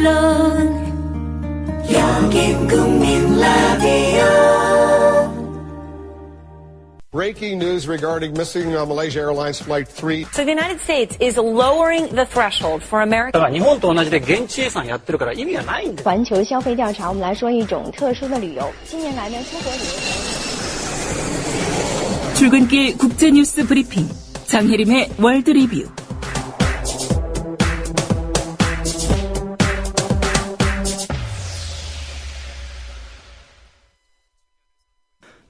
물론 여긴 국민 라디오. Breaking news regarding missing Malaysia Airlines Flight 3. So the United States is lowering the threshold for American. 日本と同じで現地予算やってるから意味がないんです。环球消费调查，我们来说一种特殊的旅游。近年来呢，出国旅游。 출근길 국제뉴스 브리핑 장혜림의 월드 리뷰.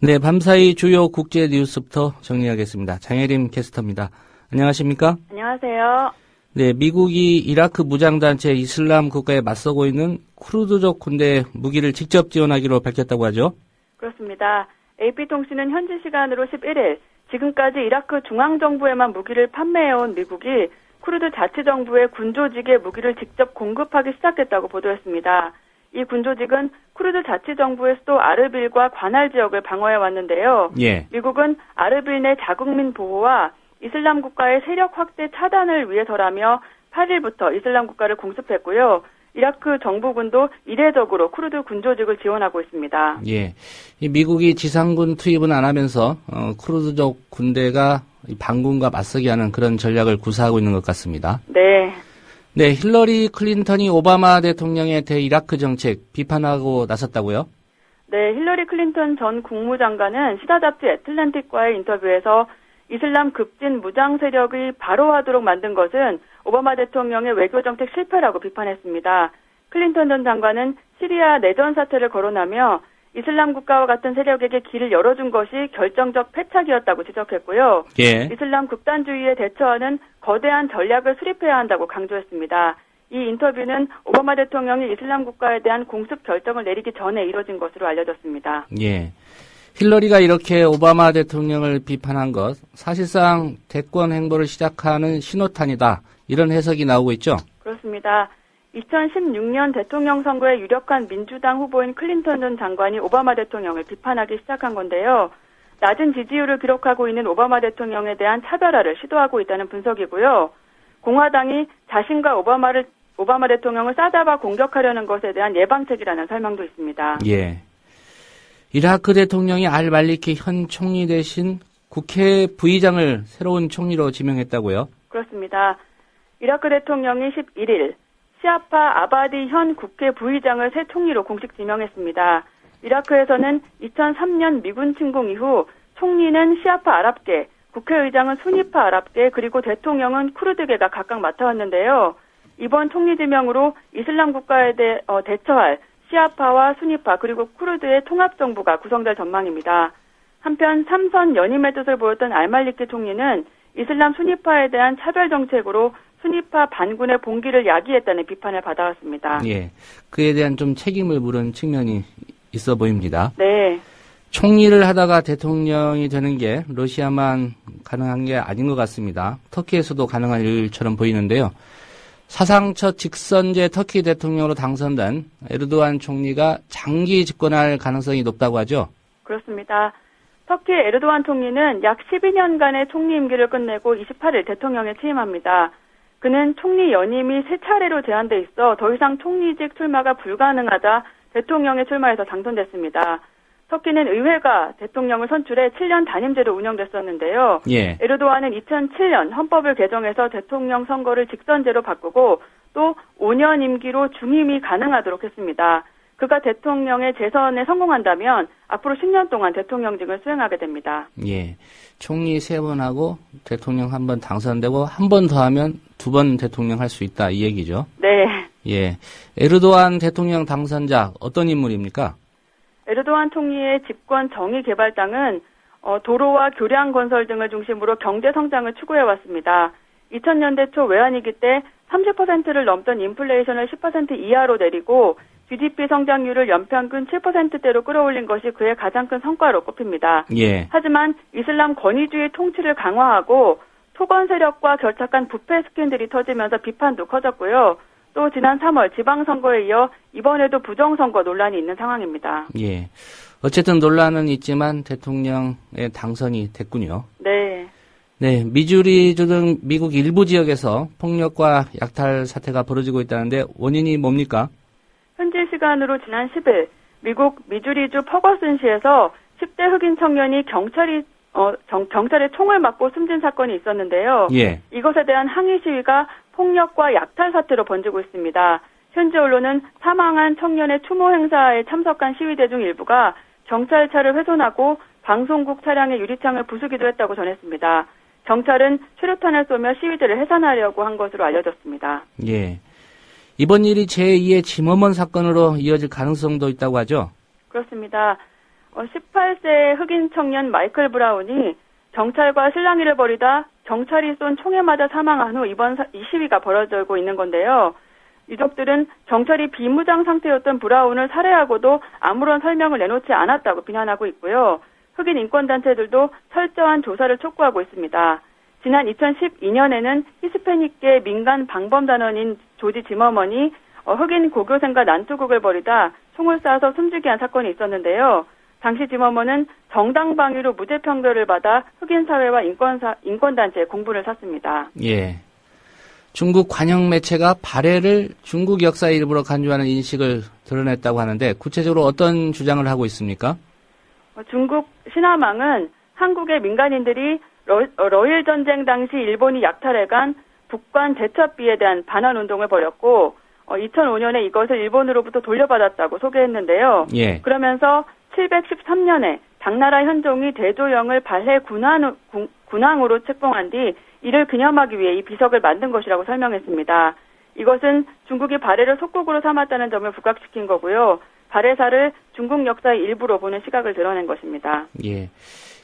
네, 밤사이 주요 국제 뉴스부터 정리하겠습니다. 장혜림 캐스터입니다. 안녕하십니까? 안녕하세요. 네, 미국이 이라크 무장단체 이슬람 국가에 맞서고 있는 쿠르드족 군대에 무기를 직접 지원하기로 밝혔다고 하죠? 그렇습니다. AP통신은 현지 시간으로 11일 지금까지 이라크 중앙정부에만 무기를 판매해온 미국이 쿠르드 자치정부의 군조직에 무기를 직접 공급하기 시작했다고 보도했습니다. 이 군조직은 쿠르드 자치정부의 수도 아르빌과 관할 지역을 방어해 왔는데요. 예. 미국은 아르빌 내 자국민 보호와 이슬람 국가의 세력 확대 차단을 위해서라며 8일부터 이슬람 국가를 공습했고요. 이라크 정부군도 이례적으로 쿠르드 군조직을 지원하고 있습니다. 예. 이 미국이 지상군 투입은 안 하면서 쿠르드족 군대가 반군과 맞서게 하는 그런 전략을 구사하고 있는 것 같습니다. 네. 네, 힐러리 클린턴이 오바마 대통령의 대이라크 정책 비판하고 나섰다고요? 네, 힐러리 클린턴 전 국무장관은 시사 잡지 애틀랜틱과의 인터뷰에서 이슬람 급진 무장 세력이 바로하도록 만든 것은 오바마 대통령의 외교정책 실패라고 비판했습니다. 클린턴 전 장관은 시리아 내전 사태를 거론하며 이슬람 국가와 같은 세력에게 길을 열어준 것이 결정적 패착이었다고 지적했고요. 예. 이슬람 극단주의에 대처하는 거대한 전략을 수립해야 한다고 강조했습니다. 이 인터뷰는 오바마 대통령이 이슬람 국가에 대한 공습 결정을 내리기 전에 이뤄진 것으로 알려졌습니다. 예. 힐러리가 이렇게 오바마 대통령을 비판한 것, 사실상 대권 행보를 시작하는 신호탄이다. 이런 해석이 나오고 있죠? 그렇습니다. 2016년 대통령 선거에 유력한 민주당 후보인 클린턴 전 장관이 오바마 대통령을 비판하기 시작한 건데요. 낮은 지지율을 기록하고 있는 오바마 대통령에 대한 차별화를 시도하고 있다는 분석이고요. 공화당이 자신과 오바마 대통령을 싸잡아 공격하려는 것에 대한 예방책이라는 설명도 있습니다. 예. 이라크 대통령이 알말리키 현 총리 대신 국회 부의장을 새로운 총리로 지명했다고요? 그렇습니다. 이라크 대통령이 11일 시아파 아바디 현 국회 부의장을 새 총리로 공식 지명했습니다. 이라크에서는 2003년 미군 침공 이후 총리는 시아파 아랍계, 국회의장은 수니파 아랍계, 그리고 대통령은 쿠르드계가 각각 맡아왔는데요. 이번 총리 지명으로 이슬람 국가에 대처할 시아파와 수니파 그리고 쿠르드의 통합정부가 구성될 전망입니다. 한편 삼선 연임의 뜻을 보였던 알말리키 총리는 이슬람 수니파에 대한 차별 정책으로 수니파 반군의 봉기를 야기했다는 비판을 받아왔습니다. 예, 그에 대한 좀 책임을 물은 측면이 있어 보입니다. 네. 총리를 하다가 대통령이 되는 게 러시아만 가능한 게 아닌 것 같습니다. 터키에서도 가능한 일처럼 보이는데요. 사상 첫 직선제 터키 대통령으로 당선된 에르도안 총리가 장기 집권할 가능성이 높다고 하죠? 그렇습니다. 터키 에르도안 총리는 약 12년간의 총리 임기를 끝내고 28일 대통령에 취임합니다. 그는 총리 연임이 3차례로 제한돼 있어 더 이상 총리직 출마가 불가능하자 대통령에 출마해서 당선됐습니다. 터키는 의회가 대통령을 선출해 7년 단임제로 운영됐었는데요. 예. 에르도안은 2007년 헌법을 개정해서 대통령 선거를 직선제로 바꾸고 또 5년 임기로 중임이 가능하도록 했습니다. 그가 대통령의 재선에 성공한다면 앞으로 10년 동안 대통령직을 수행하게 됩니다. 예. 총리 3번 하고 대통령 1번 당선되고 1번 더 하면 2번 대통령 할 수 있다 이 얘기죠? 네. 예. 에르도안 대통령 당선자 어떤 인물입니까? 에르도안 총리의 집권 정의개발당은 도로와 교량 건설 등을 중심으로 경제 성장을 추구해왔습니다. 2000년대 초 외환위기 때 30%를 넘던 인플레이션을 10% 이하로 내리고 GDP 성장률을 연평균 7%대로 끌어올린 것이 그의 가장 큰 성과로 꼽힙니다. 예. 하지만 이슬람 권위주의 통치를 강화하고 토건 세력과 결탁한 부패 스캔들이 터지면서 비판도 커졌고요. 또 지난 3월 지방선거에 이어 이번에도 부정선거 논란이 있는 상황입니다. 예. 어쨌든 논란은 있지만 대통령의 당선이 됐군요. 네. 네, 미주리주 등 미국 일부 지역에서 폭력과 약탈 사태가 벌어지고 있다는데 원인이 뭡니까? 현지 시간으로 지난 10일 미국 미주리주 퍼거슨시에서 10대 흑인 청년이 경찰에 총을 맞고 숨진 사건이 있었는데요. 예. 이것에 대한 항의 시위가 폭력과 약탈 사태로 번지고 있습니다. 현지 언론은 사망한 청년의 추모 행사에 참석한 시위대 중 일부가 경찰차를 훼손하고 방송국 차량의 유리창을 부수기도 했다고 전했습니다. 경찰은 최루탄을 쏘며 시위대를 해산하려고 한 것으로 알려졌습니다. 예. 이번 일이 제2의 지머먼 사건으로 이어질 가능성도 있다고 하죠? 그렇습니다. 18세 흑인 청년 마이클 브라운이 경찰과 실랑이를 벌이다 경찰이 쏜 총에 맞아 사망한 후 이번 이 시위가 벌어지고 있는 건데요. 유족들은 경찰이 비무장 상태였던 브라운을 살해하고도 아무런 설명을 내놓지 않았다고 비난하고 있고요. 흑인 인권단체들도 철저한 조사를 촉구하고 있습니다. 지난 2012년에는 히스패닉계 민간 방범단원인 조지 지머먼이 흑인 고교생과 난투극을 벌이다 총을 쏴서 숨지게 한 사건이 있었는데요. 당시 지머먼은 정당방위로 무죄 판결을 받아 흑인 사회와 인권단체에 공분을 샀습니다. 예. 중국 관영 매체가 발해를 중국 역사의 일부로 간주하는 인식을 드러냈다고 하는데 구체적으로 어떤 주장을 하고 있습니까? 중국 신화망은 한국의 민간인들이 러일 전쟁 당시 일본이 약탈해간 북관 제첩비에 대한 반환 운동을 벌였고 2005년에 이것을 일본으로부터 돌려받았다고 소개했는데요. 예. 그러면서 713년에 당나라 현종이 대조영을 발해 군왕으로 책봉한 뒤 이를 기념하기 위해 이 비석을 만든 것이라고 설명했습니다. 이것은 중국이 발해를 속국으로 삼았다는 점을 부각시킨 거고요. 발해사를 중국 역사의 일부로 보는 시각을 드러낸 것입니다. 예.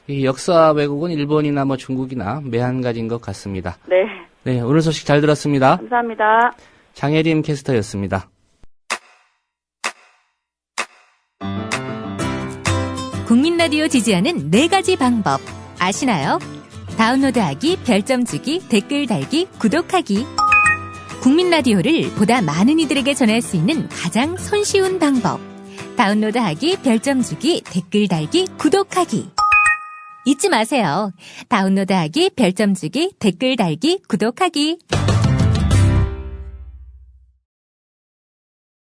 이 역사 왜곡은 일본이나 중국이나 매한가지인 것 같습니다. 네. 네, 오늘 소식 잘 들었습니다. 감사합니다. 장혜림 캐스터였습니다. 국민 라디오 지지하는 4가지 방법 아시나요? 다운로드하기, 별점 주기, 댓글 달기, 구독하기. 국민 라디오를 보다 많은 이들에게 전할 수 있는 가장 손쉬운 방법. 다운로드하기, 별점 주기, 댓글 달기, 구독하기. 잊지 마세요. 다운로드하기, 별점 주기, 댓글 달기, 구독하기.